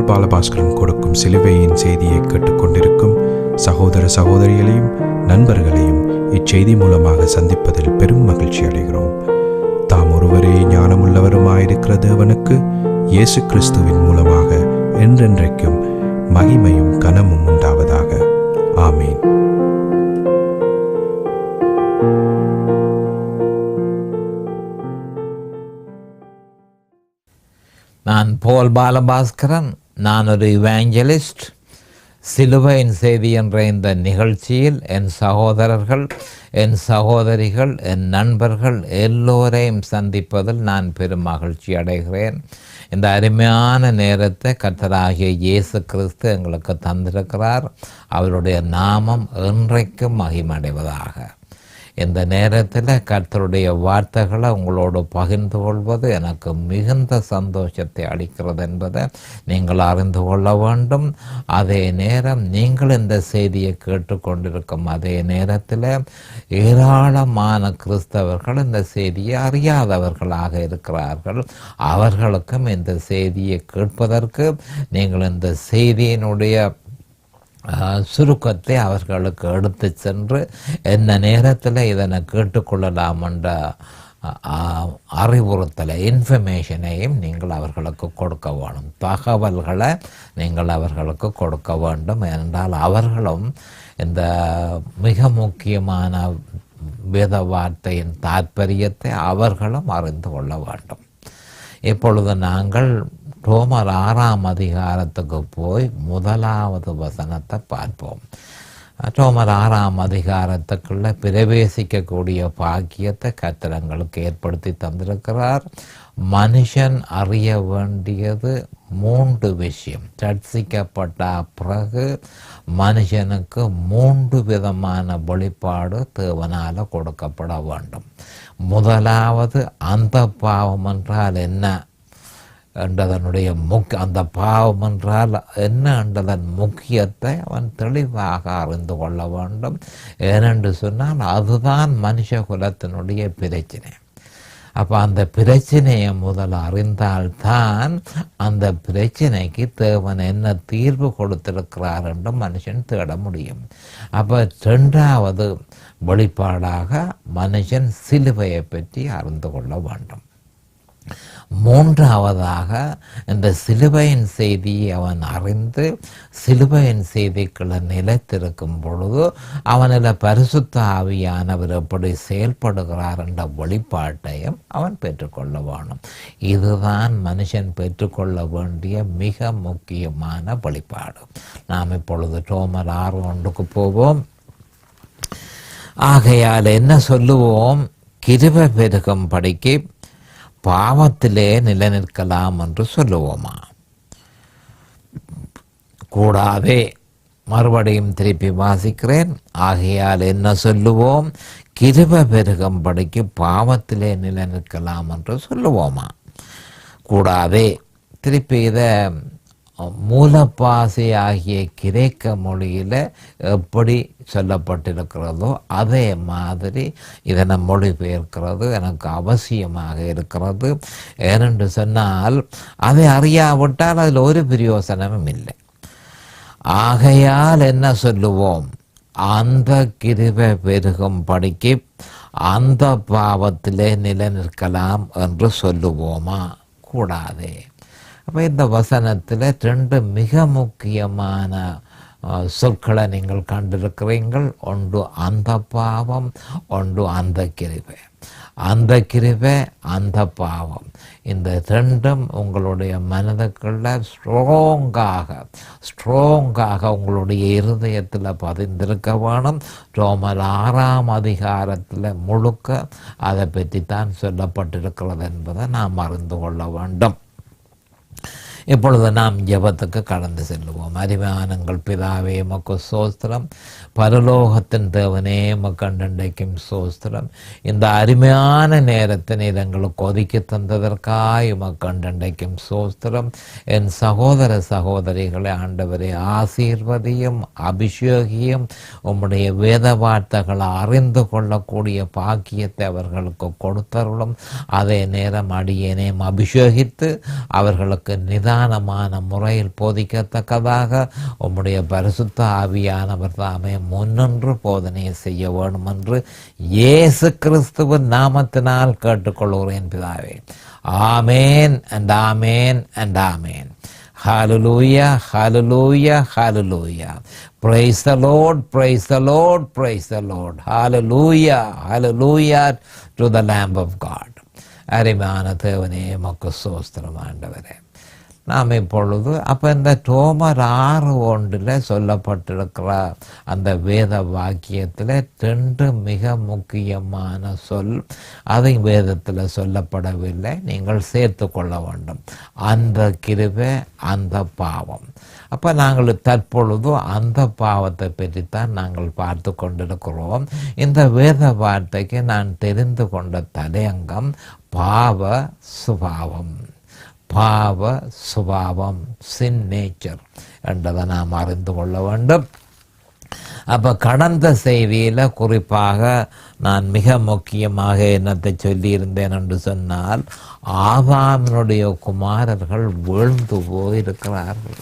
பால் பாலபாஸ்கரன் கொடுக்கும் சிலுவையின் செய்தியை கேட்டுக்கொண்டிருக்கும் சகோதர சகோதரிகளையும் நண்பர்களையும் இச்செய்தி மூலமாக சந்திப்பதில் பெரும் மகிழ்ச்சி அடைகிறோம். தாம் ஒருவரே ஞானமுள்ளவருமாயிருக்கிற தேவனுக்கு இயேசு கிறிஸ்துவின் மூலமாக என்றென்றைக்கும் மகிமையும் கனமும் உண்டாவதாக. ஆமீன். நான் பால் பாலபாஸ்கரன். நான் ஒரு இவாஞ்சலிஸ்ட். சிலுவையின் செய்தி என்ற இந்த நிகழ்ச்சியில் என் சகோதரர்கள், என் சகோதரிகள், என் நண்பர்கள் எல்லோரையும் சந்திப்பதில் நான் பெரும் மகிழ்ச்சி அடைகிறேன். இந்த அருமையான நேரத்தை கர்த்தராகிய இயேசு கிறிஸ்து எங்களுக்கு தந்திருக்கிறார். அவருடைய நாமம் என்றைக்கும் மகிமடைவதாக. இந்த நேரத்தில் கர்த்தருடைய வார்த்தைகளை உங்களோடு பகிர்ந்து கொள்வது எனக்கு மிகுந்த சந்தோஷத்தை அளிக்கிறது என்பதை நீங்கள் அறிந்து கொள்ள வேண்டும். அதே நேரம் நீங்கள் இந்த செய்தியை கேட்டுக்கொண்டிருக்கும் அதே நேரத்தில் ஏராளமான கிறிஸ்தவர்கள் இந்த செய்தியை அறியாதவர்களாக இருக்கிறார்கள். அவர்களுக்கும் இந்த செய்தியை கேட்பதற்கு நீங்கள் இந்த செய்தியினுடைய சுருக்கத்தை அவர்களுக்கு எடுத்து சென்று என்ன நேரத்தில் இதனை கேட்டுக்கொள்ளலாம் என்ற அறிவுறுத்தலை, இன்ஃபர்மேஷனையும் நீங்கள் அவர்களுக்கு கொடுக்க வேண்டும். தகவல்களை நீங்கள் அவர்களுக்கு கொடுக்க வேண்டும். என்றால் அவர்களும் இந்த மிக முக்கியமான வேத வார்த்தையின் தாற்பயத்தை அவர்களும் அறிந்து கொள்ள வேண்டும். இப்பொழுது நாங்கள் ரோமர் 6ஆம் அதிகாரத்துக்கு போய் முதலாவது வசனத்தை பார்ப்போம். ரோமர் 6ஆம் அதிகாரத்துக்குள்ள பிரவேசிக்கக்கூடிய பாக்கியத்தை கர்த்தர் எங்களுக்கு ஏற்படுத்தி தந்திருக்கிறார். மனுஷன் அறிய வேண்டியது 3 விஷயம். ரட்சிக்கப்பட்ட பிறகு மனுஷனுக்கு 3 விதமான வெளிப்பாடு தேவனால கொடுக்கப்பட வேண்டும். முதலாவது, அந்த பாவம் என்றால் என்ன என்றதனுடைய அந்த பாவம் என்றால் என்ன என்றதன் முக்கியத்தை அவன் தெளிவாக அறிந்து கொள்ள வேண்டும். ஏனென்று சொன்னால் அதுதான் மனுஷ குலத்தினுடைய பிரச்சனை. அப்போ அந்த பிரச்சனையை முதல் அறிந்தால்தான் அந்த பிரச்சனைக்கு தேவன் என்ன தீர்வு கொடுத்திருக்கிறார் என்று மனுஷன் தேட முடியும். அப்போ 2வது வெளிப்பாடாக மனுஷன் சிலுவையை பற்றி அறிந்து கொள்ள வேண்டும். 3வதாக இந்த சிலுவையின் செய்தியை அவன் அறிந்து சிலுவையின் செய்திக்குள்ள நிலைத்திருக்கும் பொழுது அவனில் பரிசுத்த ஆவியானவர் எப்படி செயல்படுகிறார் என்ற வெளிப்பாட்டையும் அவன் பெற்றுக்கொள்ள வேணும். இதுதான் மனுஷன் பெற்றுக்கொள்ள வேண்டிய மிக முக்கியமான வெளிப்பாடு. நாம் இப்பொழுது ரோமர் 6:1 போவோம். ஆகையால் என்ன சொல்லுவோம்? கிருபை பெருகும் படிக்கு பாவத்திலே நிலைநிற்கலாம் என்று சொல்லுவோமா? கூடாதே. மறுபடியும் திருப்பி வாசிக்கிறேன். ஆகையால் என்ன சொல்லுவோம்? கிருபை பெருகும்படிக்கு பாவத்திலே நிலைநிற்கலாம் என்று சொல்லுவோமா? கூடாதே. திருப்பி இதை மூலப்பாசை ஆகிய கிரேக்க மொழியில் எப்படி சொல்லப்பட்டிருக்கிறதோ அதே மாதிரி இதனை மொழிபெயர்க்கிறது எனக்கு அவசியமாக இருக்கிறது. ஏனென்று சொன்னால் அதை அறியாவிட்டால் அதில் ஒரு பிரயோசனமும் இல்லை. ஆகையால் என்ன சொல்லுவோம்? அந்த கிருபை பெருகும் படிக்கு அந்த பாவத்திலே நிலைநிற்கலாம் என்று சொல்லுவோமா? கூடாதே. அப்போ இந்த வசனத்தில் 2 மிக முக்கியமான சொற்களை நீங்கள் கண்டிருக்கிறீர்கள். ஒன்று அந்த பாவம், ஒன்று அந்த கிருபை. அந்த கிருபை, அந்த பாவம், இந்த 2ம் உங்களுடைய மனதுக்குள்ள ஸ்ட்ராங்காக உங்களுடைய இருதயத்தில் பதிந்திருக்க வேணும். ரோமர் 6ஆம் அதிகாரத்தில் முழுக்க அதை பற்றி தான் சொல்லப்பட்டிருக்கிறது என்பதை நாம் அறிந்து கொள்ள வேண்டும். இப்பொழுது நாம் ஜெபத்துக்கு கடந்து செல்லுவோம். அருமையானங்கள் பிதாவே, உமக்கு ஸ்தோத்திரம். பரலோகத்தின் தேவனே, உமக்கண்டைக்கும் ஸ்தோத்திரம். இந்த அருமையான நேரத்தை நீர் எங்களுக்கு ஒதுக்கி தந்ததற்காய் உமக்கண்டைக்கும் ஸ்தோத்திரம். என் சகோதர சகோதரிகளை ஆண்டவரை ஆசீர்வதியும் அபிஷேகியும். உம்முடைய வேத வார்த்தைகளை அறிந்து கொள்ளக்கூடிய பாக்கியத்தை அவர்களுக்கு கொடுத்தருளும். அதே நேரம் அடியேனையும் அபிஷேகித்து அவர்களுக்கு நிதானமான முறையில் போதிக்கத்தக்கதாக உம்முடைய பரிசுத்த ஆவியானவர் தாமே முன்னின்று போதனையை செய்ய வேண்டும் என்று இயேசு கிறிஸ்துவின் நாமத்தினால் கேட்டுக்கொள்கிறேன் பிதாவே. ஆமேன் and amen and amen. Hallelujah, hallelujah, hallelujah. Praise the Lord, praise the Lord, praise the Lord. Hallelujah, hallelujah to the Lamb of God. அருமையான தேவனே மக்கு ஸ்தோத்திரம் ஆண்டவரே. நாம் இப்பொழுது அப்போ இந்த ரோமர் 6:1 சொல்லப்பட்டிருக்கிற அந்த வேத வாக்கியத்தில் 2 மிக முக்கியமான சொல் அதை வேதத்தில் சொல்லப்படவில்லை, நீங்கள் சேர்த்து கொள்ள வேண்டும். அந்த கிருபை, அந்த பாவம். அப்போ நாங்கள் தற்பொழுது அந்த பாவத்தை பற்றித்தான் நாங்கள் பார்த்து கொண்டிருக்கிறோம். இந்த வேத வார்த்தைக்கு நான் தெரிந்து கொண்ட தலையங்கம் பாவ சுபாவம். பாவ சுபாவம், சின் நேச்சர் என்றதை நாம் அறிந்து கொள்ள வேண்டும். அப்போ கடந்த செய்தியில் குறிப்பாக நான் மிக முக்கியமாக என்னத்தை சொல்லியிருந்தேன் என்று சொன்னால், ஆதாமினுடைய குமாரர்கள் வீழ்ந்து போயிருக்கிறார்கள்.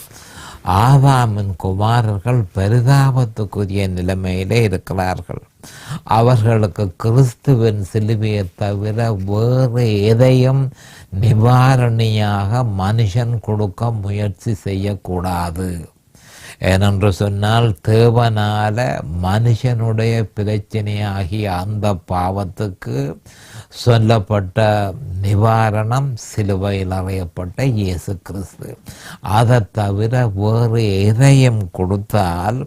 ஆதாமின் குமாரர்கள் பரிதாபத்துக்குரிய நிலைமையிலே இருக்கிறார்கள். அவர்களுக்கு கிறிஸ்துவின் சிலுவையை தவிர வேறு எதையும் நிவாரணியாக மனுஷன் கொடுக்க முயற்சி செய்யக்கூடாது. ஏனென்று சொன்னால், தேவனால மனுஷனுடைய பிரச்சனையாகிய அந்த பாவத்துக்கு சொல்லப்பட்ட நிவாரணம் சிலுவையில் அறையப்பட்ட இயேசு கிறிஸ்து. அதை தவிர வேறு எதையும் கொடுத்தால்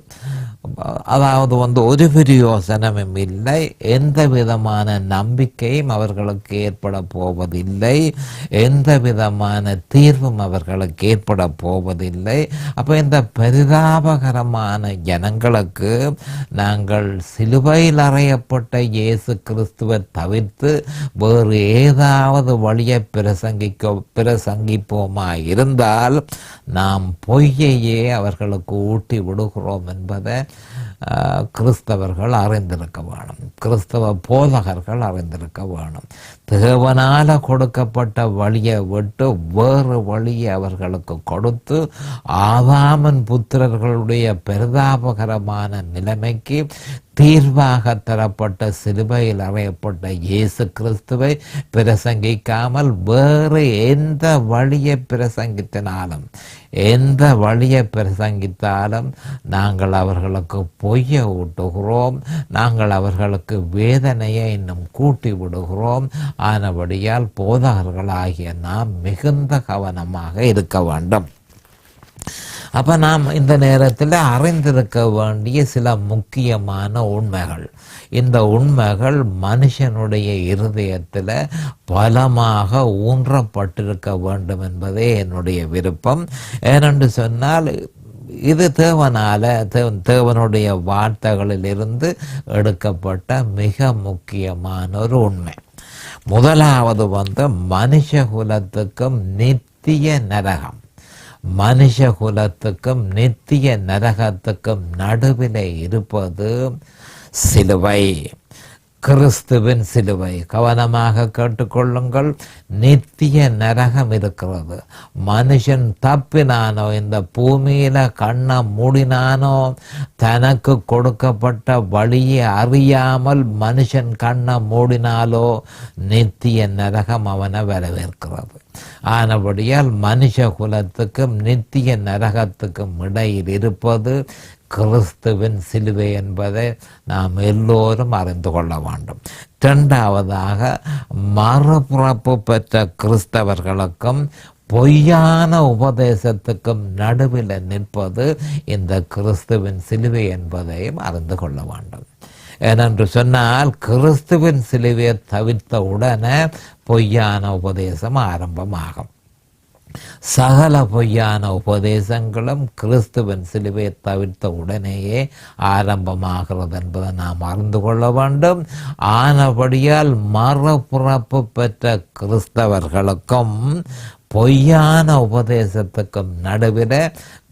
அதாவது ஒரு பிரயோசனமும் இல்லை, எந்த விதமான நம்பிக்கையும் அவர்களுக்கு ஏற்பட போவதில்லை, எந்த விதமான தீர்வும் அவர்களுக்கு ஏற்பட போவதில்லை. அப்போ இந்த பரிதாபகரமான ஜனங்களுக்கு நாங்கள் சிலுவையில் அறையப்பட்ட இயேசு கிறிஸ்துவை தவிர்த்து வேறு ஏதாவது வழியை பிரசங்கிப்போமா இருந்தால் நாம் பொய்யையே அவர்களுக்கு ஊட்டி விடுகிறோம் என்பதை கிறிஸ்தவர்கள் அறிந்திருக்க வேணும், கிறிஸ்தவ போதகர்கள் அறிந்திருக்க வேணும். தேவனால கொடுக்கப்பட்ட வழியை விட்டு வேறு வழியை அவர்களுக்கு கொடுத்து ஆதாமின் புத்திரர்களுடைய பரிதாபகரமான நிலைமைக்கு தீர்வாக தரப்பட்ட சிலுவையில் அறையப்பட்ட இயேசு கிறிஸ்துவை பிரசங்கிக்காமல் வேறு எந்த வழியை பிரசங்கித்தாலும் நாங்கள் அவர்களுக்கு பொய்யை ஊட்டுகிறோம், நாங்கள் அவர்களுக்கு வேதனையை இன்னும் கூட்டி விடுகிறோம். ஆனபடியால் போதகர்களாகிய நாம் மிகுந்த கவனமாக இருக்க வேண்டும். அப்போ நாம் இந்த நேரத்தில் அறிந்திருக்க வேண்டிய சில முக்கியமான உண்மைகள். இந்த உண்மைகள் மனுஷனுடைய இருதயத்தில் பலமாக ஊன்றப்பட்டிருக்க வேண்டும் என்பதே என்னுடைய விருப்பம். ஏனென்று சொன்னால், இது தேவனுடைய வார்த்தைகளிலிருந்து எடுக்கப்பட்ட மிக முக்கியமான ஒரு உண்மை. முதலாவது மனுஷகுலத்துக்கும் நித்திய நரகம். மனுஷகுலத்துக்கும் நித்திய நரகத்துக்கும் நடுவிலே இருப்பது சிலுவை, கிறிஸ்துவின் சிலுவை. கவனமாக கேட்டுக்கொள்ளுங்கள். நித்திய நரகம் இருக்கிறது. மனுஷன் தப்பினானோ, இந்த பூமியில கண்ணை மூடினானோ, தனக்கு கொடுக்கப்பட்ட வழியை அறியாமல் மனுஷன் கண்ணை மூடினாலோ நித்திய நரகம் அவனை வரவேற்கிறது. ஆனபடியால் மனுஷ குலத்துக்கும் நித்திய நரகத்துக்கும் இடையில் இருப்பது கிறிஸ்துவின் சிலுவை என்பதை நாம் எல்லோரும் அறிந்து கொள்ள வேண்டும். இரண்டாவதாக, மறுபிறப்பு பெற்ற கிறிஸ்தவர்களுக்கும் பொய்யான உபதேசத்துக்கும் நடுவில் நிற்பது இந்த கிறிஸ்துவின் சிலுவை என்பதையும் அறிந்து கொள்ள வேண்டும். ஏனென்று சொன்னால், கிறிஸ்துவின் சிலுவையை தவிர்த்த உடனே பொய்யான உபதேசம் ஆரம்பமாகும். சகல பொய்யான உபதேசங்களும் கிறிஸ்துவின் சிலுவையை தவிர்த்த உடனேயே ஆரம்பமாகிறது என்பதை நாம் அறிந்து கொள்ள வேண்டும். ஆனபடியால் மறுபிறப்பு பெற்ற கிறிஸ்தவர்களுக்கும் பொய்யான உபதேசத்துக்கும் நடுவில்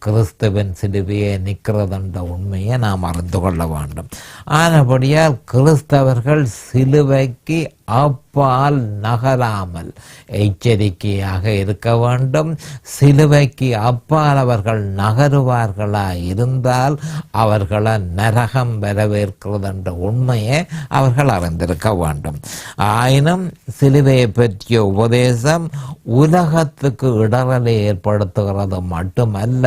கிறிஸ்துவின் சிலுவையை நிற்கிறதுன்ற உண்மையை நாம் அறிந்து கொள்ள வேண்டும். ஆனபடியால் கிறிஸ்தவர்கள் சிலுவைக்கு அப்பால் நகராமல் எச்சரிக்கையாக இருக்க வேண்டும். சிலுவைக்கு அப்பால் அவர்கள் நகருவார்களாக இருந்தால் அவர்களை நரகம் வரவேற்கிறது என்ற உண்மையை அவர்கள் அறிந்திருக்க வேண்டும். ஆயினும் சிலுவையை பற்றிய உபதேசம் உலகத்துக்கு இடரலை ஏற்படுத்துகிறது மட்டுமல்ல,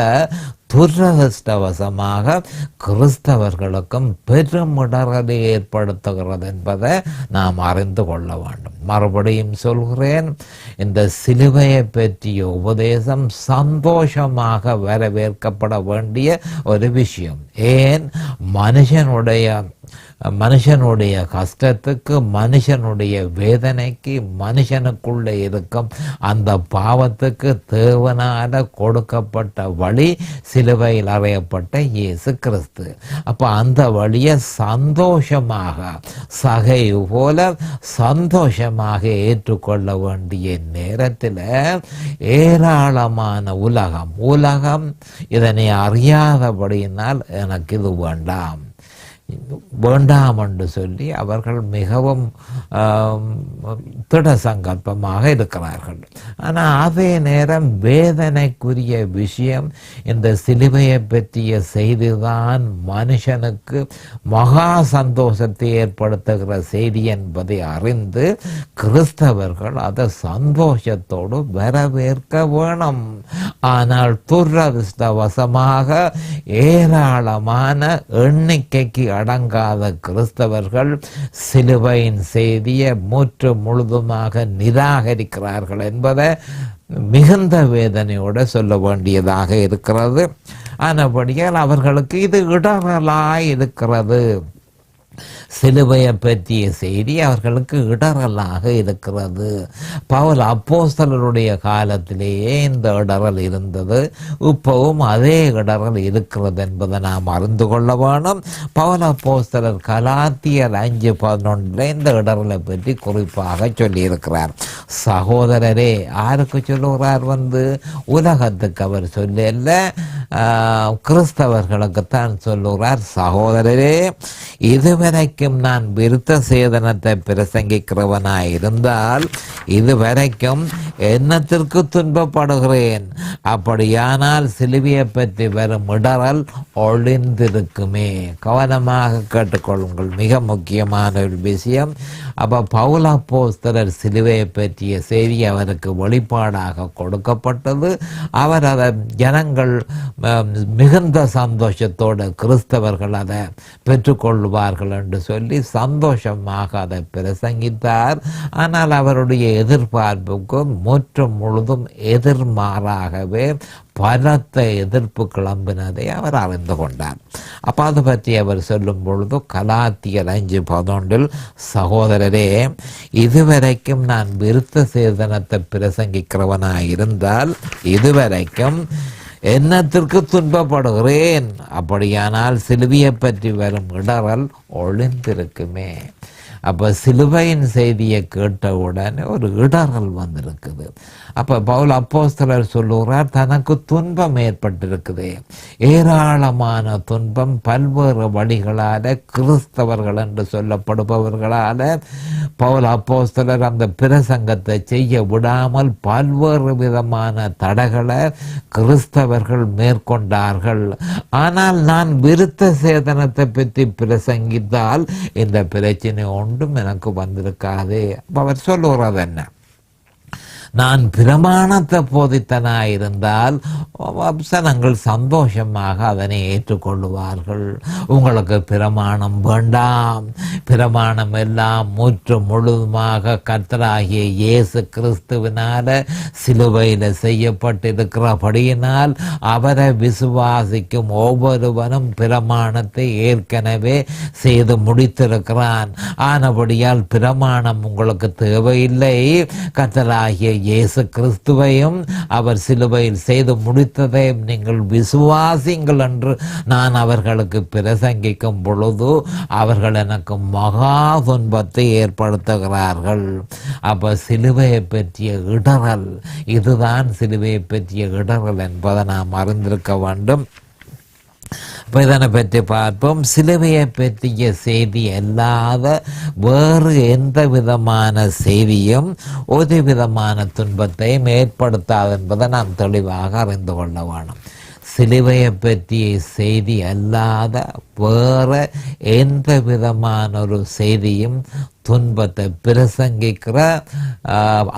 துரதிர்ஷ்டவசமாக கிறிஸ்தவர்களுக்கும் பெரும் இடரலை ஏற்படுத்துகிறது என்பதை நாம் அறிந்து கொள்ள வேண்டும். மறுபடியும் சொல்கிறேன், இந்த சிலுவையை பற்றிய உபதேசம் சந்தோஷமாக வரவேற்கப்பட வேண்டிய ஒரு விஷயம். ஏன்? மனுஷனுடைய கஷ்டத்துக்கு, மனுஷனுடைய வேதனைக்கு, மனுஷனுக்குள்ளே இருக்கும் அந்த பாவத்துக்கு தேவனால கொடுக்கப்பட்ட வழி சிலுவையில் அறையப்பட்ட இயேசு கிறிஸ்து. அப்போ அந்த வழியை சந்தோஷமாக, சகை போல சந்தோஷமாக ஏற்றுக்கொள்ள வேண்டிய நேரத்தில் ஏராளமான உலகம் இதனை அறியாதபடியினால் எனக்கு இது வேண்டாம் என்று சொல்லி அவர்கள் மிகவும் திட சங்கல்பமாக இருக்கிறார்கள். ஆனால் அதே நேரம் வேதனைக்குரிய விஷயம், இந்த சிலுவையை பற்றிய செய்திதான் மனுஷனுக்கு மகா சந்தோஷத்தை ஏற்படுத்துகிற செய்தி என்பதை அறிந்து கிறிஸ்தவர்கள் அதை சந்தோஷத்தோடு வரவேற்க வேணும். ஆனால் துரதிர்ஷ்டவசமாக ஏராளமான எண்ணிக்கைக்கு அடங்காத கிறிஸ்தவர்கள் சிலுவையின் செய்தியை முழுதுமாக நிராகரிக்கிறார்கள் என்பதை மிகுந்த வேதனையோடு சொல்ல வேண்டியதாக இருக்கிறது. ஆனபடியால் அவர்களுக்கு இது இடரலாய் இருக்கிறது. சிலுவையை பற்றிய செய்தி அவர்களுக்கு இடரலாக இருக்கிறது. பவுல் அப்போஸ்தலருடைய காலத்திலேயே இந்த இடரல் இருந்தது, இப்பவும் அதே இடரல் இருக்கிறது என்பதை நாம் அறிந்து கொள்ள வேணும். பவுல் அப்போஸ்தலர் கலாத்தியர் 5:11 இந்த இடரலை பற்றி குறிப்பாக சொல்லியிருக்கிறார். சகோதரரே, யாருக்கு சொல்லுகிறார்? உலகத்துக்கு அவர் சொல்லல, கிறிஸ்தவர்களுக்குத்தான் சொல்லுகிறார். சகோதரரே, இதுவரைக்கும் நான் விருத்த சேதனத்தை பிரசங்கிக்கிறவனாய் இருந்தால் இதுவரைக்கும் என்னத்திற்கு துன்பப்படுகிறேன்? அப்படியானால் சிலுவையை பற்றி வரும் இடரல் ஒளிந்திருக்குமே. கவனமாக கேட்டுக்கொள்ளுங்கள், மிக முக்கியமான ஒரு விஷயம். அப்போ பவுல் அப்போஸ்தலர் சிலுவையை பற்றிய செய்தி அவருக்கு வெளிப்பாடாக கொடுக்கப்பட்டது. அவர் அதை ஜனங்கள் மிகுந்த சந்தோஷத்தோடு கிறிஸ்தவர்கள் அதை பெற்றுக்கொள்வார்கள் என்று சொல்லி சந்தோஷமாக அதை பிரசங்கித்தார். ஆனால் அவருடைய எதிர்பார்ப்புக்கு முழுதும் எதிர்மாறாகவே பலத்த எதிர்ப்பு கிளம்பினதை அவர் அறிந்து கொண்டார். அப்போ அது பற்றி அவர் சொல்லும் பொழுது கலாத்தியர் 5:11 சகோதரரே, இதுவரைக்கும் நான் விருத்த சேதனத்தை பிரசங்கிக்கிறவனாய் இருந்தால் இதுவரைக்கும் என்னத்திற்கு துன்பப்படுகிறேன்? அப்படியானால் சிலுவையை பற்றி வரும் இடரல் ஒளிந்திருக்குமே. அப்போ சிலுவையின் செய்தியை கேட்டவுடன் ஒரு இடரல் வந்திருக்குது. அப்போ பவுல் அப்போஸ்தலர் சொல்லுகிறார், தனக்கு துன்பம் ஏற்பட்டிருக்குது, ஏராளமான துன்பம் பல்வேறு வழிகளால் கிறிஸ்தவர்கள் என்று சொல்லப்படுபவர்களால் பவுல் அப்போஸ்தலர் அந்த பிரசங்கத்தை செய்ய விடாமல் பல்வேறு விதமான தடைகளை கிறிஸ்தவர்கள் மேற்கொண்டார்கள். ஆனால் நான் விருத்த சேதனத்தை பற்றி பிரசங்கித்தால் இந்த பிரச்சனை ஒன்றும் எனக்கு வந்திருக்காது. அவர் சொல்லுகிறது என்ன? நான் பிரமாணத்தை போதித்தனாயிருந்தால் ஜனங்கள் சந்தோஷமாக அதனை ஏற்றுக்கொள்வார்கள். உங்களுக்கு பிரமாணம் வேண்டாம், பிரமாணம் எல்லாம் முழுதுமாக கர்த்தராகிய இயேசு கிறிஸ்துவினால சிலுவையில் செய்யப்பட்டிருக்கிறபடியினால் அவரை விசுவாசிக்கும் ஒவ்வொருவனும் பிரமாணத்தை ஏற்கனவே செய்து முடித்திருக்கிறான். ஆனபடியால் பிரமாணம் உங்களுக்கு தேவையில்லை, கர்த்தராகிய இயேசு கிறிஸ்துவையும் அவர் சிலுவையில் செய்து முடித்ததையும் நீங்கள் விசுவாசிங்கள் என்று நான் அவர்களுக்கு பிரசங்கிக்கும் பொழுது அவர்கள் எனக்கு மகா துன்பத்தை ஏற்படுத்துகிறார்கள். அப்ப சிலுவையை பற்றிய இடறல், இதுதான் சிலுவையை பற்றிய இடறல் என்பதை நாம் அறிந்திருக்க வேண்டும். இதனை பற்றி பார்ப்போம். சிலுவையை பற்றிய செய்தி அல்லாத வேறு எந்த விதமான செய்தியும் ஒரு விதமான துன்பத்தையும் ஏற்படுத்தாது என்பதை நாம் தெளிவாக அறிந்து கொள்ள வேண்டும். சிலுவையை பற்றிய செய்தி அல்லாத வேறு எந்த விதமான ஒரு செய்தியும் துன்பத்தை பிரசங்கிக்கிற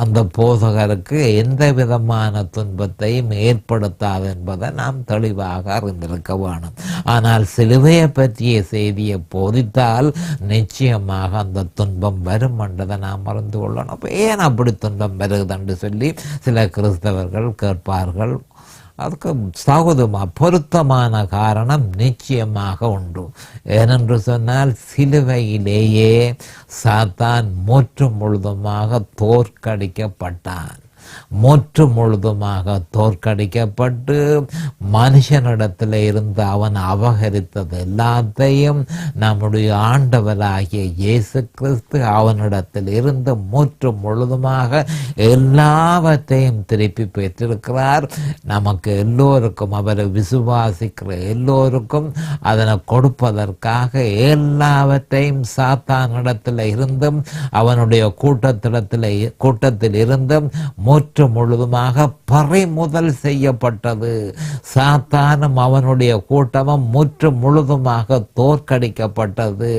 அந்த போதகருக்கு எந்த விதமான துன்பத்தையும் ஏற்படுத்தாது என்பதை நாம் தெளிவாக அறிந்திருக்க வேணும். ஆனால் சிலுவையை பற்றிய செய்தியை போதித்தால் நிச்சயமாக அந்த துன்பம் வரும் என்றதை நாம் அறிந்து கொள்ளணும். அப்போ ஏன் அப்படி துன்பம் வருகுதுன்னு சொல்லி சில கிறிஸ்தவர்கள் கேட்பார்கள். அதுக்கு சகோதரமாக பொருத்தமான காரணம் நிச்சயமாக உண்டு. ஏனென்று சொன்னால் சிலுவையிலேயே சாத்தான் முற்றும் முழுதுமாக தோற்கடிக்கப்பட்டான். முழுதுமாக தோற்கடிக்கப்பட்டு மனுஷனிடத்தில் இருந்து அவன் அபகரித்தது எல்லாத்தையும் நம்முடைய ஆண்டவராகிய இயேசு கிறிஸ்து அவனிடத்தில் இருந்து முழுதுமாக எல்லாவற்றையும் திருப்பி பெற்றிருக்கிறார். நமக்கு எல்லோருக்கும் அவரை விசுவாசிக்கிற எல்லோருக்கும் அதனை கொடுப்பதற்காக எல்லாவற்றையும் சாத்தானிடத்தில் இருந்தும் அவனுடைய கூட்டத்தில் இருந்தும் முழுதுமாக பறிமுதல் செய்யப்பட்டது. சாத்தானும் அவனுடைய கூட்டமும் முழுதுமாக தோற்கடிக்கப்பட்டது.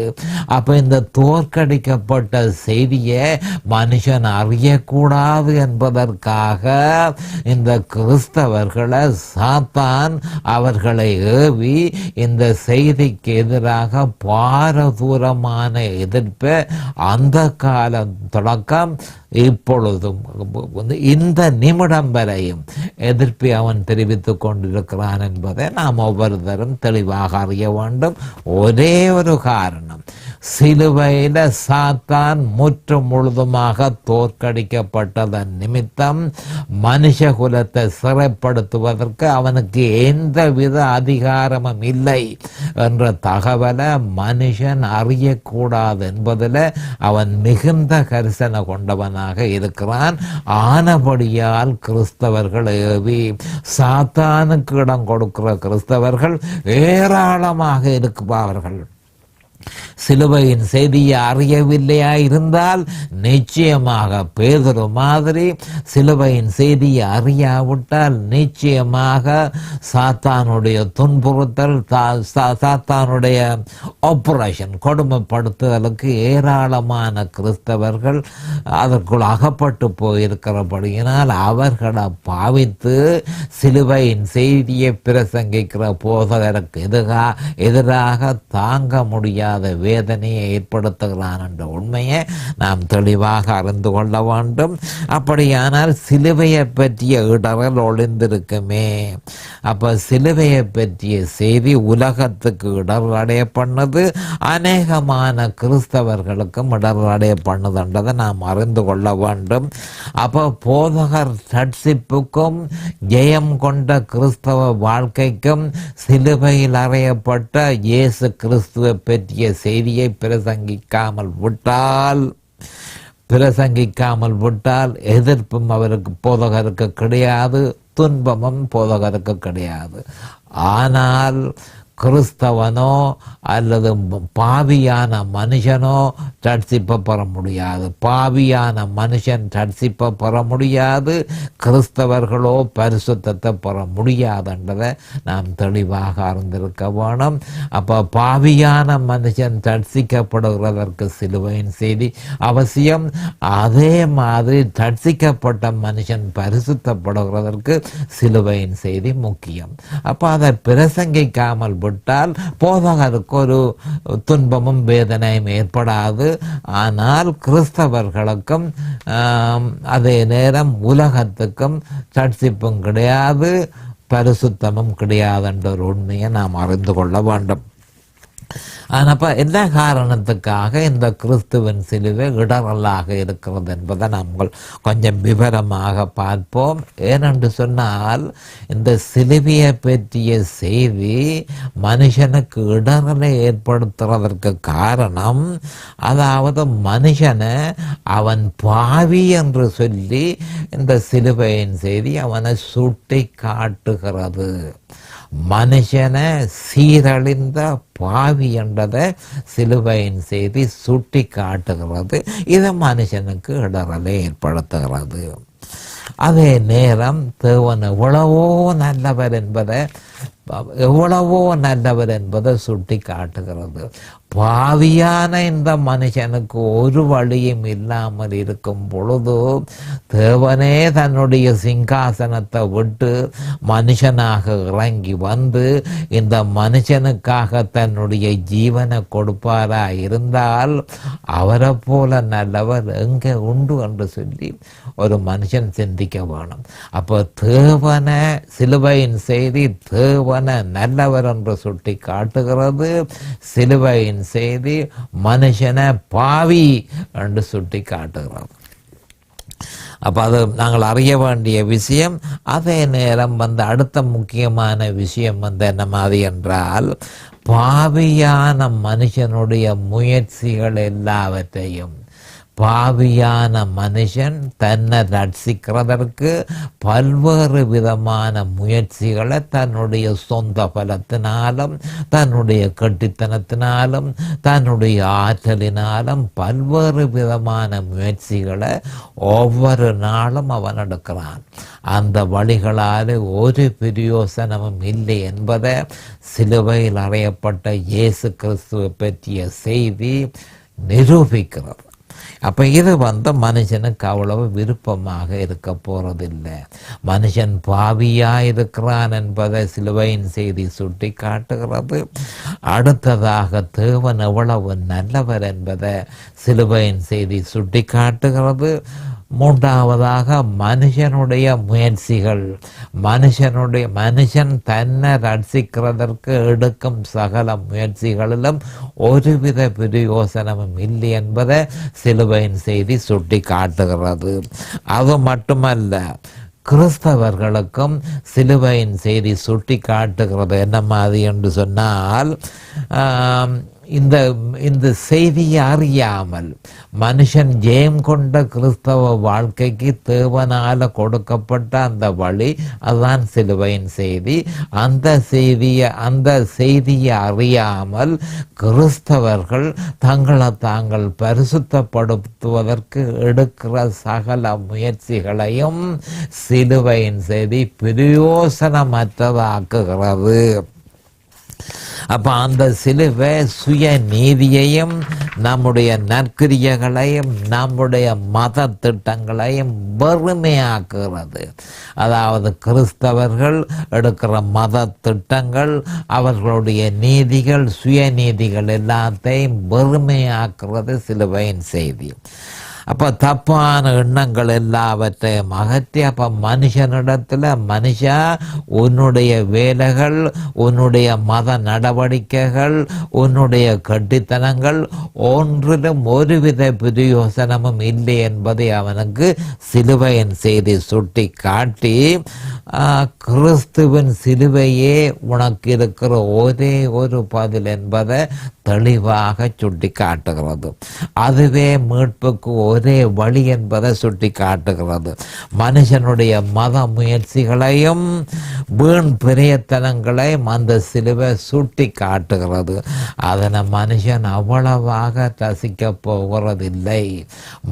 அப்ப இந்த தோற்கடிக்கப்பட்ட செய்தியை மனுஷன் அறியக்கூடாது என்பதற்காக இந்த கிறிஸ்தவர்களை சாத்தான் அவர்களை ஏவி இந்த செய்திக்கு எதிராக பாரதூரமான எதிர்ப்பை அந்த காலம் தொடக்கம் இப்பொழுதும் இந்த நிமிடம் வரையும் எதிர்ப்பை அவன் தெரிவித்துக் கொண்டிருக்கிறான் என்பதை நாம் ஒவ்வொருத்தரும் தெளிவாக அறிய வேண்டும். ஒரே ஒரு காரணம், சிலுவையில சாத்தான் முழுதுமாக தோற்கடிக்கப்பட்டதன் நிமித்தம் மனுஷ குலத்தை சிறைப்படுத்துவதற்கு அவனுக்கு எந்தவித அதிகாரமும் இல்லை என்ற தகவலை மனுஷன் அறியக்கூடாது என்பதில் அவன் மிகுந்த கரிசனை கொண்டவனாக இருக்கிறான். ஆனபடியால் கிறிஸ்தவர்கள் ஏவி சாத்தானுக்கு இடம் கொடுக்கிற கிறிஸ்தவர்கள் ஏராளமாக இருக்கிறார்கள். சிலுவையின் செய்தியை அறியவில்லையா இருந்தால் நிச்சயமாக பேதுரு மாதிரி சிலுவையின் செய்தியை அறியாவிட்டால் நிச்சயமாக சாத்தானுடைய துன்புறுத்தல், சாத்தானுடைய ஆபரேஷன், கொடுமைப்படுத்துதலுக்கு ஏராளமான கிறிஸ்தவர்கள் அதற்குள் அகப்பட்டு போயிருக்கிறபடியினால் அவர்களை பாவித்து சிலுவையின் செய்தியை பிரசங்கிக்கிற போதகருக்கு எதிராக தாங்க முடியாத வேதனையை ஏற்படுத்துகிறான் என்ற உண்மையை நாம் தெளிவாக அறிந்து கொள்ள வேண்டும். அப்படியானால் சிலுவையை பற்றிய இடரல் ஒளிந்திருக்குமே. அப்ப சிலுவையை பற்றிய செய்தி உலகத்துக்கு இடரல் அடைய பண்ணது, அநேகமான கிறிஸ்தவர்களுக்கும் இடரல் அடைய பண்ணுதுன்றதை நாம் அறிந்து கொள்ள வேண்டும். அப்ப போதகர் ரட்சிப்புக்கும் ஜெயம் கொண்ட கிறிஸ்தவ வாழ்க்கைக்கும் சிலுவையில் அறையப்பட்ட இயேசு கிறிஸ்துவை பற்றிய செய்தியை பிரசங்கிக்காமல் விட்டால் எதிர்ப்பும் அவருக்கு போதகருக்கு கிடையாது, துன்பமும் போதகருக்கு கிடையாது. ஆனால் கிறிஸ்தவனோ அல்லது பாவியான மனுஷனோ ரட்சிப்பை பெற முடியாது. பாவியான மனுஷன் ரட்சிப்பை பெற முடியாது, கிறிஸ்தவர்களோ பரிசுத்தத்தை பெற முடியாதுன்றதை நாம் தெளிவாக அறிந்திருக்க வேணும். அப்போ பாவியான மனுஷன் ரட்சிக்கப்படுகிறதற்கு சிலுவையின் செய்தி அவசியம். அதே மாதிரி ரட்சிக்கப்பட்ட மனுஷன் பரிசுத்தப்படுகிறதற்கு சிலுவையின் செய்தி முக்கியம். அப்போ அதை பிரசங்கிக்காமல் விட்டால் போதகருக்கு ஒரு துன்பமும் வேதனையும் ஏற்படாது. ஆனால் கிறிஸ்தவர்களுக்கும் அதே நேரம் உலகத்துக்கும் ரட்சிப்பும் கிடையாது, பரிசுத்தமும் கிடையாது என்ற ஒரு உண்மையை நாம் அறிந்து கொள்ள வேண்டும். ஆனப்ப என்ன காரணத்துக்காக இந்த கிறிஸ்துவின் சிலுவை இடரலாக இருக்கிறது என்பதை நாங்கள் கொஞ்சம் விவரமாக பார்ப்போம். ஏனென்று சொன்னால் இந்த சிலுவையை பற்றிய செய்தி மனுஷனுக்கு இடரலை ஏற்படுத்துறதற்கு காரணம், அதாவது மனுஷனை அவன் பாவி என்று சொல்லி இந்த சிலுவையின் செய்தி அவனை சுட்டி காட்டுகிறது. மனுஷனை சீரழிந்த பாவி என்றதை சிலுவையின் செய்தி சுட்டி காட்டுகிறது. இது மனுஷனுக்கு இடரலை ஏற்படுத்துகிறது. அதே நேரம் தேவன் எவ்வளவோ நல்லவர் என்பதை சுட்டி காட்டுகிறது. பாவியான இந்த மனுஷனுக்கு ஒரு வழியும் இல்லாமல் இருக்கும் பொழுது தேவனே தன்னுடைய சிங்காசனத்தை விட்டு மனுஷனாக இறங்கி வந்து இந்த மனுஷனுக்காக தன்னுடைய ஜீவனை கொடுப்பாரா இருந்தால் அவரை போல நல்லவர் எங்கே உண்டு என்று சொல்லி ஒரு மனுஷன் சிந்திக்க வேணும். அப்போ தேவனை சிலுவையின் செய்தி தேவனை நல்லவர் என்று சுட்டி காட்டுகிறது. சிலுவையின் செய்தி மனுஷனை பாவி என்று சுட்டி காட்டுகிறது. அப்போ அது நாங்கள் அறிய வேண்டிய விஷயம். அதே நேரம் அடுத்த முக்கியமான விஷயம் என்ன மாதிரி என்றால், பாவியான மனுஷனுடைய முயற்சிகள் எல்லாவற்றையும் பாவியான மனுஷன் தன்னை ரட்சிக்கிறதற்கு பல்வேறு விதமான முயற்சிகளை தன்னுடைய சொந்த பலத்தினாலும் தன்னுடைய கட்டித்தனத்தினாலும் தன்னுடைய ஆற்றலினாலும் பல்வேறு விதமான முயற்சிகளை ஒவ்வொரு நாளும் அவன் எடுக்கிறான். அந்த வழிகளால் ஒரு பிரயோசனமும் இல்லை என்பதை சிலுவையில் அறையப்பட்ட இயேசு கிறிஸ்துவை பற்றிய செய்தி நிரூபிக்கிறது. அப்போ இது மனுஷனுக்கு அவ்வளவு விருப்பமாக இருக்க போறதில்லை. மனுஷன் பாவியாக இருக்கிறான் என்பதை சிலுவையின் செய்தி சுட்டி காட்டுகிறது. அடுத்ததாக தேவன் எவ்வளவு நல்லவர் என்பதை சிலுவையின் செய்தி சுட்டி காட்டுகிறது. மூன்றாவதாக மனுஷனுடைய முயற்சிகள், மனுஷன் தன்னை ரட்சிக்கிறதற்கு எடுக்கும் சகல முயற்சிகளிலும் ஒருவித பிரயோசனமும் இல்லை என்பதை சிலுவையின் செய்தி சுட்டி காட்டுகிறது. அது மட்டுமல்ல, கிறிஸ்தவர்களுக்கும் சிலுவையின் செய்தி சுட்டி காட்டுகிறது. என்ன மாதிரி என்று சொன்னால், இந்த செய்தியை அறியாமல் மனுஷன் ஜெயம் கொண்ட கிறிஸ்தவ வாழ்க்கைக்கு தேவனால கொடுக்கப்பட்ட அந்த வழி, அதுதான் சிலுவையின் செய்தி. அந்த செய்தியை அறியாமல் கிறிஸ்தவர்கள் தங்களை தாங்கள் பரிசுத்தப்படுத்துவதற்கு எடுக்கிற சகல முயற்சிகளையும் சிலுவையின் செய்தி பிரயோசனமற்றதாக்குகிறது. அப்போ அந்த சிலுவை சுய நீதியையும் நம்முடைய நற்கிரியைகளையும் நம்முடைய மத திட்டங்களையும் வெறுமையாக்குகிறது. அதாவது கிறிஸ்தவர்கள் எடுக்கிற மத திட்டங்கள், அவர்களுடைய நீதிகள், சுய நீதிகள் எல்லாத்தையும் வெறுமையாக்குறது சிலுவையின் செய்தி. அப்போ தப்பான எண்ணங்கள் எல்லாவற்றையும் அகற்றி, அப்போ மனுஷனிடத்தில் மனுஷா உன்னுடைய வேலைகள், உன்னுடைய மத நடவடிக்கைகள், உன்னுடைய கட்டித்தனங்கள் ஒன்றிலும் ஒருவித பிரயோசனமும் இல்லை என்பதை அவனுக்கு சிலுவையின் செய்தி சுட்டி காட்டி, கிறிஸ்துவின் சிலுவையே உனக்கு இருக்கிற ஒரே ஒரு பதில் என்பதை தெளிவாக சுட்டி காட்டுகிறது. அதுவே மீட்புக்கு ஒரே வழி என்பதை சுட்டி காட்டுகிறது. மனுஷனுடைய மத முயற்சிகளையும் வீண் பிரயத்தனங்களையும் அந்த சிலுவை சுட்டி காட்டுகிறது. அதனை மனுஷன் அவ்வளவாக ரசிக்க போகிறதில்லை.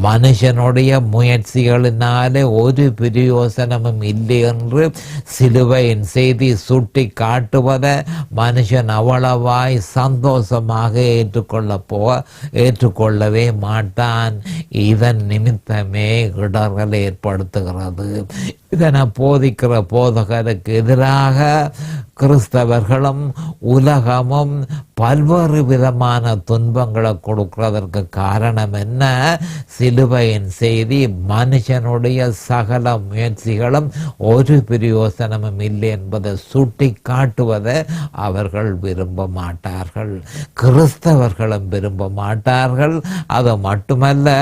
மனுஷனுடைய முயற்சிகளினாலே ஒரு பிரயோசனமும் இல்லை என்று சிலுவையின் செய்தி சுட்டி காட்டுவதை மனுஷன் அவ்வளவாய் சந்தோஷமாக ஏற்றுக்கொள்ளவே மாட்டான். இதன் நிமித்தமே இடர்கள் ஏற்படுத்துகிறது. இதனை போதிக்கிற போதகருக்கு எதிராக கிறிஸ்தவர்களும் உலகமும் பல்வேறு விதமான துன்பங்களை கொடுக்கிறதற்கு காரணம் என்ன? சிலுவையின் செய்தி மனுஷனுடைய சகல முயற்சிகளும் ஒரு பிரயோசனமும் இல்லை என்பதை சுட்டி காட்டுவதை அவர்கள் விரும்ப மாட்டார்கள், கிறிஸ்தவர்களும் விரும்ப மாட்டார்கள். அது மட்டுமல்ல,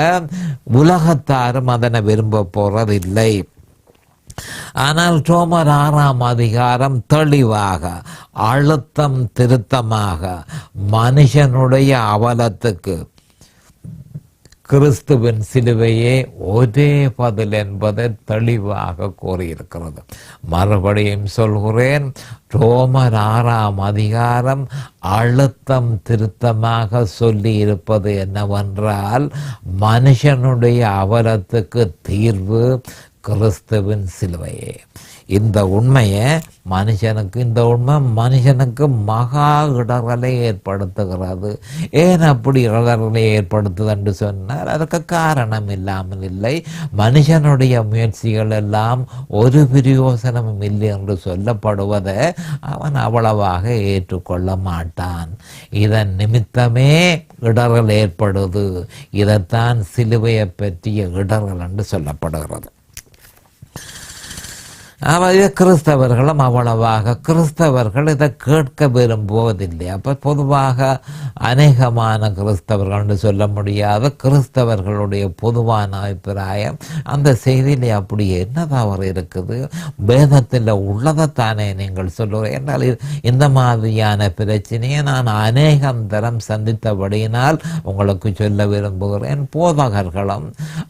உலகத்தாரும் அதனை விரும்ப போறதில்லை. ஆனால் ரோமர் 6ஆம் அதிகாரம் தெளிவாக அழுத்தம் திருத்தமாக மனுஷனுடைய அவலத்துக்கு கிறிஸ்துவின் சிலுவையே ஒரே பதில் என்பதை தெளிவாக கூறியிருக்கிறது. மறுபடியும் சொல்கிறேன், ரோமர் 6ஆம் அதிகாரம் அழுத்தம் திருத்தமாக சொல்லி இருப்பது என்னவென்றால், மனுஷனுடைய அவலத்துக்கு தீர்வு கிறிஸ்துவின் சிலுவையே. இந்த உண்மையை இந்த உண்மை மனுஷனுக்கு மகா இடர்களை ஏற்படுத்துகிறது. ஏன் அப்படி இடர்களை ஏற்படுத்துது என்று சொன்னால் அதற்கு காரணம் இல்லாமல் இல்லை. மனுஷனுடைய முயற்சிகள் எல்லாம் ஒரு பிரயோசனமும் இல்லை என்று சொல்லப்படுவதை அவன் அவ்வளவாக ஏற்றுக்கொள்ள மாட்டான். இதன் நிமித்தமே இடர்கள் ஏற்படுது. இதைத்தான் சிலுவையை பற்றிய இடர்கள் என்று சொல்லப்படுகிறது. கிறிஸ்தவர்களும் அவ்வளவாக கிறிஸ்தவர்கள் இதை கேட்க விரும்புவதில்லை. அப்போ பொதுவாக அநேகமான கிறிஸ்தவர்கள் என்று சொல்ல முடியாத கிறிஸ்தவர்களுடைய பொதுவான அபிப்பிராயம், அந்த செய்தியில் அப்படி என்ன தவறு இருக்குது, வேதத்தில் உள்ளதைத்தானே நீங்கள் சொல்லுகிறேன் என்றால், இந்த மாதிரியான பிரச்சனையை நான் அநேகம் தரம் சந்தித்தபடியினால் உங்களுக்கு சொல்ல விரும்புகிறேன். போதகர்களும்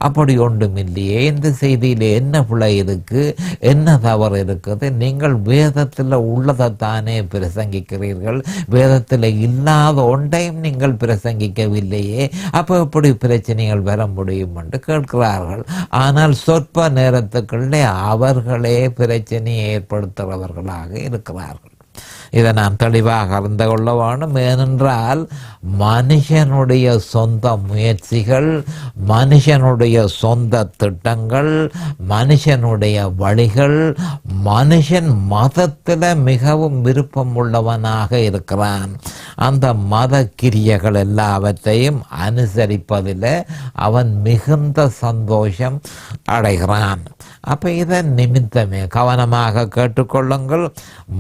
அப்படி ஒன்றும் இல்லையே, இந்த செய்தியில் என்ன பிழை இருக்கு, என்ன தவறு இருக்குது, நீங்கள் வேதத்தில் உள்ளதைத்தானே பிரசங்கிக்கிறீர்கள், வேதத்தில் இல்லாத ஒன்றையும் நீங்கள் பிரசங்கிக்கவில்லையே, அப்போ எப்படி பிரச்சனைகள் வர முடியும் என்று கேட்கிறார்கள். ஆனால் சொற்ப நேரத்துக்குள்ளே அவர்களே பிரச்சனையை ஏற்படுத்துகிறவர்களாக இருக்கிறார்கள். இதை நாம் தெளிவாக அறிந்து கொள்ள வேண்டும். ஏனென்றால் மனுஷனுடைய சொந்த முயற்சிகள், மனுஷனுடைய சொந்த திட்டங்கள், மனுஷனுடைய வழிகள், மனுஷன் மதத்தில் மிகவும் விருப்பம் உள்ளவனாக இருக்கிறான். அந்த மத கிரியைகள் எல்லாவற்றையும் அனுசரிப்பதில் அவன் மிகுந்த சந்தோஷம் அடைகிறான். அப்போ இதன் நிமித்தமே கவனமாக கேட்டுக்கொள்ளுங்கள்,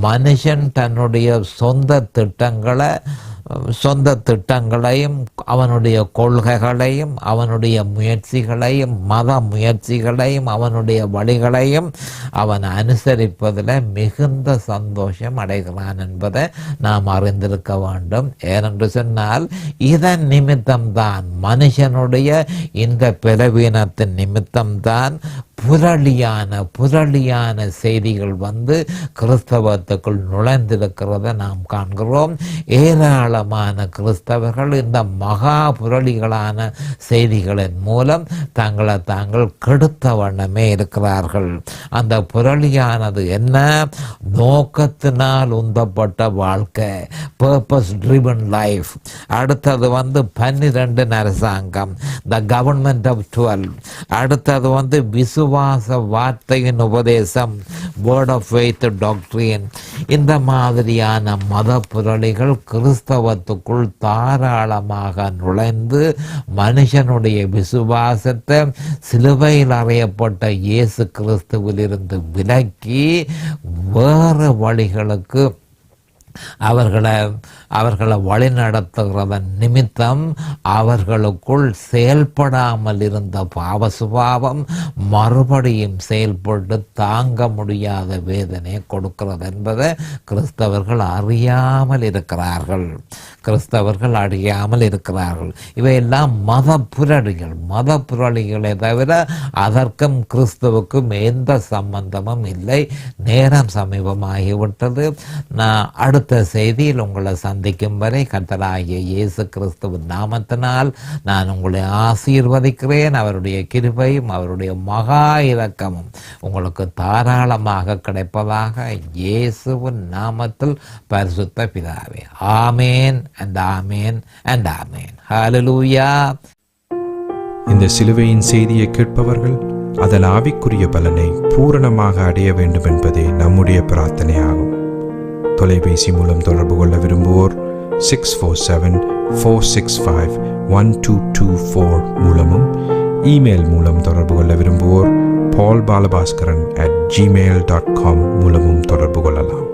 மனுஷன் தன்னுடைய சொந்த திட்டங்களையும் அவனுடைய கொள்கைகளையும் அவனுடைய முயற்சிகளையும் மத முயற்சிகளையும் அவனுடைய வழிகளையும் அவன் அனுசரிப்பதில் மிகுந்த சந்தோஷம் அடைகிறான் என்பதை நாம் அறிந்திருக்க வேண்டும். ஏனென்று சொன்னால் இதன் நிமித்தம்தான், மனுஷனுடைய இந்த பலவீனத்தின் நிமித்தம்தான் புரளியான செய்திகள் வந்து கிறிஸ்தவத்துக்குள் நுழைந்திருக்கிறத நாம் காண்கிறோம். ஏராளமான கிறிஸ்தவர்கள் இந்த மகா புரளிகளான செய்திகளின் மூலம் தங்களை தாங்கள் கெடுத்த வண்ணமே இருக்கிறார்கள். அந்த புரளியானது என்ன? நோக்கத்தினால் உந்தப்பட்ட வாழ்க்கை, பர்பஸ் ட்ரிவன் லைஃப். அடுத்தது 12 அரசாங்கம், த கவர்மெண்ட் ஆஃப் 12. அடுத்தது விசுவாச வார்த்தையின் உபதேசம், வேர்ட் ஆஃப் ஃபெய்த் டாக்ட்ரின். இந்த மாதிரியான மத புரளிகள் கிறிஸ்தவத்துக்குள் தாராளமாக நுழைந்து மனுஷனுடைய விசுவாசத்தை சிலுவையில் அறையப்பட்ட இயேசு கிறிஸ்துவிலிருந்து விலக்கி வேறு வழிகளுக்கு அவர்களை வழிநடத்துகிறதன் நிமித்தம் அவர்களுக்குள் செயல்படாமல் இருந்த பாவ சுபாவம் மறுபடியும் செயல்பட்டு தாங்க முடியாத வேதனை கொடுக்கிறது என்பதை கிறிஸ்தவர்கள் அறியாமல் இருக்கிறார்கள். இவையெல்லாம் மத புரளிகளே தவிர அதற்கும் கிறிஸ்துவுக்கும் எந்த சம்பந்தமும் இல்லை. நேரம் சமீபமாகிவிட்டது. நான் அடுத்த செய்தியில் உங்களை சந்திக்கும் வரை கர்த்தராகிய இயேசு கிறிஸ்துவின் நாமத்தினால் நான் உங்களை ஆசீர்வதிக்கிறேன். அவருடைய கிருபையும் அவருடைய மகா இரக்கமும் உங்களுக்கு தாராளமாக கிடைப்பதாக இயேசுவின் நாமத்தில் பரிசுத்த பிதாவே. ஆமேன் and ஆமேன் and ஆமேன். ஹல்லேலூயா. இந்த சிலுவையின் செய்தியை கேட்பவர்கள் அதன் ஆவிக்குரிய பலனை பூரணமாக அடைய வேண்டும் என்பதே நம்முடைய பிரார்த்தனையாகும். தொலைபேசி மூலம் தொடர்பு கொள்ள விரும்புவோர் 647-465-1224 மூலமும், இமெயில் மூலம் தொடர்பு கொள்ள விரும்புவோர் paulbalabaskaran@gmail.com மூலமும் தொடர்பு கொள்ளலாம்.